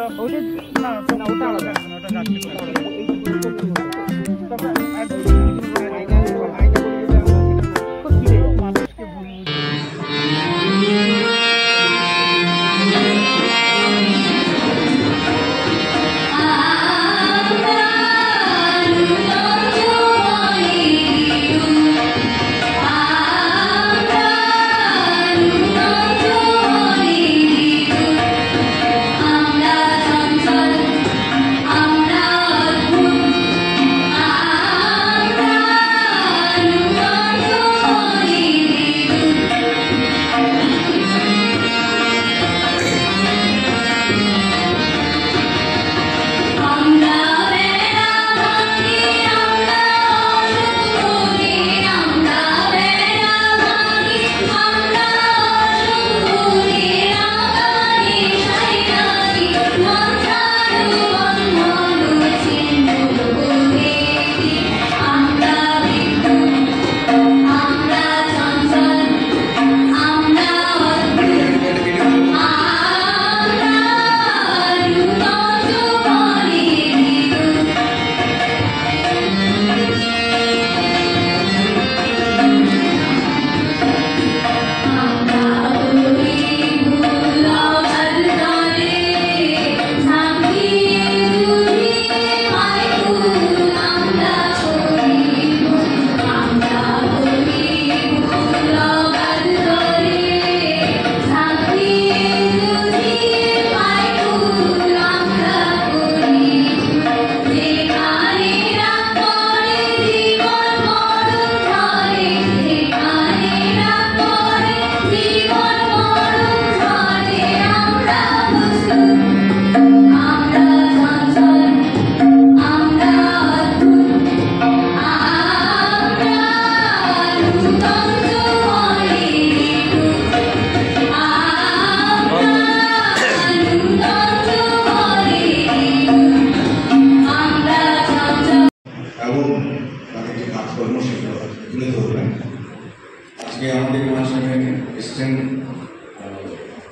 না ওটা আলাদা ওটা রাখতে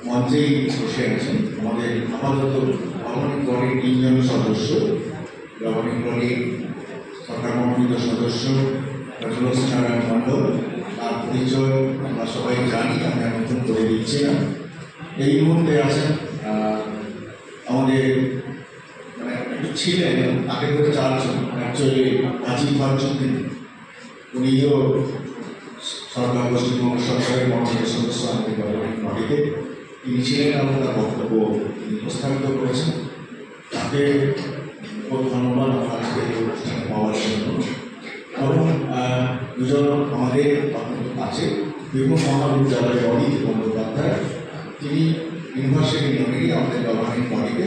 মঞ্চে বসে আছেন আমাদের আপাতত গভর্নিং বডির 3 জন সদস্য, গভর্নিং বডির সরকার মনোনীত সদস্য রজনীশ নারায়ণ মণ্ডল। তার পরিচয় আমরা সবাই জানি, আমি নতুন করে দিচ্ছি না। এই মুহূর্তে আছেন আমাদের ছিলেন আগে করে 4 জন, অ্যাকচুয়ালি রাজীব ভারচন্দ্রী, উনিও সরকার পশ্চিমবঙ্গ সরকারের মনোনীত সদস্য আমাদের গভর্নিং বডিতে। তিনি ছিলেন এবং তার বক্তব্য তিনি উপস্থাপিত করেছেন। তাকে খুব ধন্যবাদ আমার আজকে এই অনুষ্ঠানে পাওয়ার জন্য। এবং দুজন আমাদের আছে বিভিন্ন মহাবিদ্যালয়ের অনিত বন্দ্যোপাধ্যায়, তিনি ইউনিভার্সিটি নগরী আমাদের গভর্নিং বডিতে,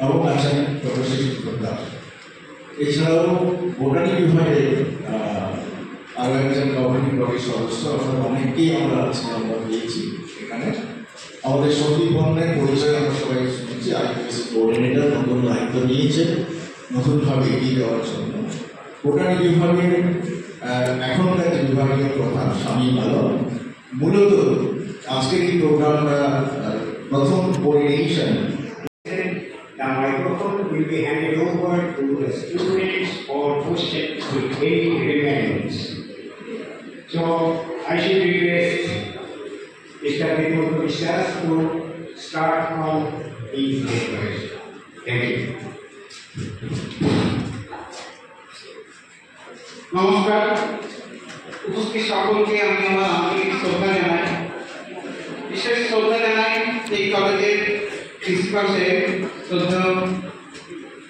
এবং আছেন প্রফেসর সুব্রত দাস। এছাড়াও বোটানি বিভাগে আরও একজন গভর্নিং বডির সদস্য, অর্থাৎ অনেককেই আমরা আজকে আমরা পেয়েছি এখানে। আমাদের সন্দীপ বর্ণের পরিচয় আমরা সবাই শুনেছি, আইপিএস কোঅর্ডিনেটর নতুন দায়িত্ব নিয়েছে নতুনভাবে এগিয়ে যাওয়ার জন্য। বোটানি বিভাগের এখনকার যে বিভাগীয় প্রধান স্বামী আলম, মূলত আজকের এই প্রোগ্রামটা প্রথম coordination. The microphone will be handed over to the students or questions with any remains. So I should request Mr. Vipul Vishwas to start from his declaration. Thank you. নমস্কার, উপস্থিত সকলকে আমি আমার আন্তরিক শ্রদ্ধা জানাই। বিশেষ শ্রদ্ধা জানাই এই কলেজের প্রিন্সিপাল সাহেব, শ্রদ্ধা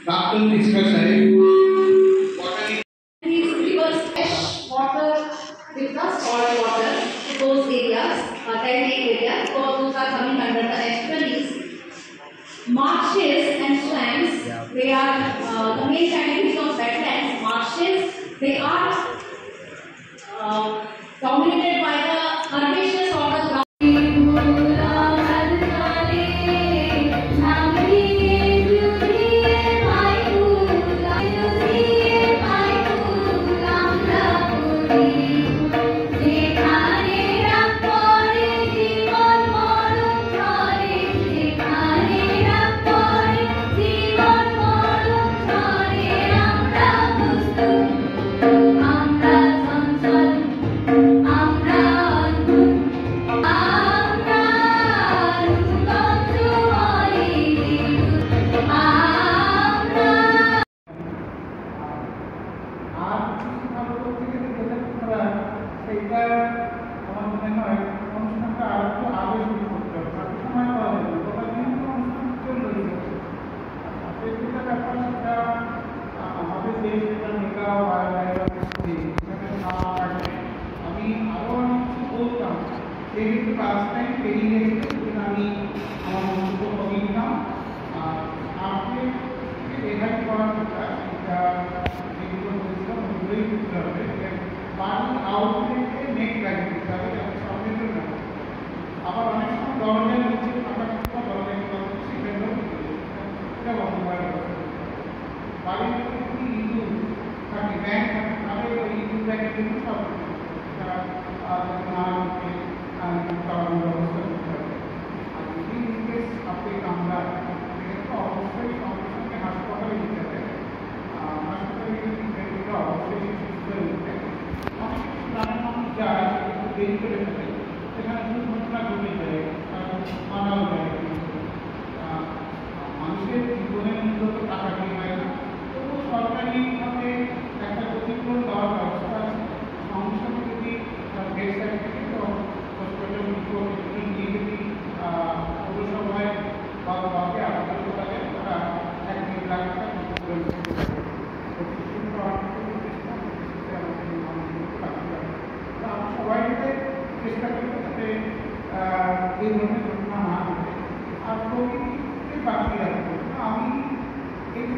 প্রাক্তন প্রিন্সিপাল সাহেব। Marches and swings, they are the main categories of wetlands. Marshes, they are dominated by the herbaceous or the ground.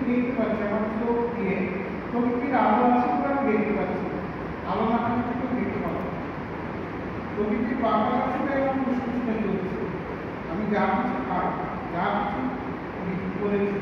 দেখতে পাচ্ছি আমার চোখ দিয়ে, প্রকৃতির আলো আছে বলে আমি দেখতে পাচ্ছি, আলো না থাকলে কিন্তু দেখতে পাবো না। প্রকৃতির পাতা গাছটা এবং পুষ্পে চলছে, আমি যা কিছু খাই, যা কিছু করেছি।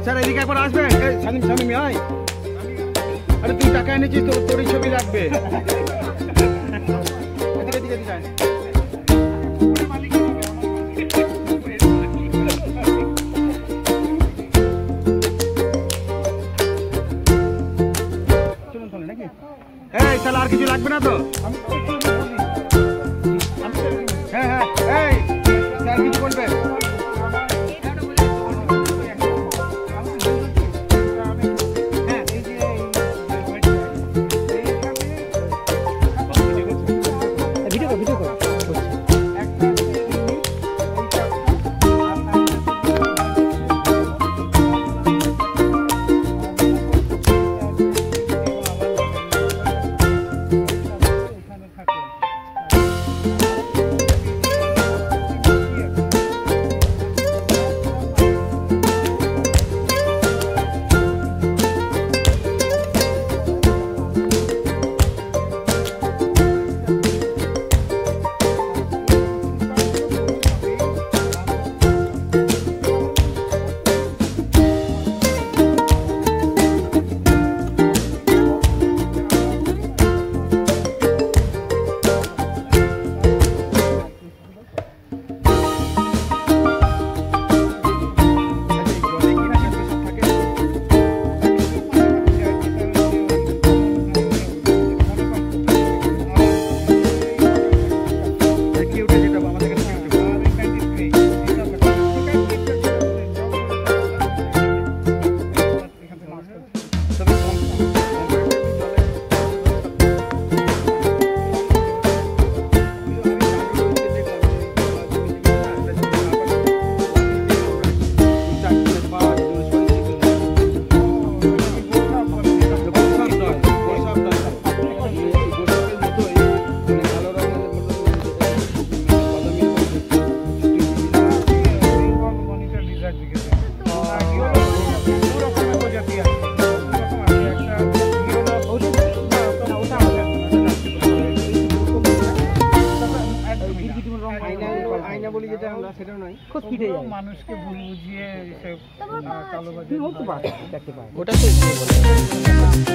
স্যার এদিকে একবার আসবে। শামিম শামিম আয়, আরে তুই টাকা এনেছিস, তোরই ছবি লাগবে। এদিকে এদিকে এদিকে আয়। চলুন চলুন নাকি? এই তাহলে আর কিছু লাগবে না তো? হ্যাঁ হ্যাঁ, এই স্যার কিছু বলবে? মানুষকে ভুল বুঝিয়ে কালো বাজার ওটা তো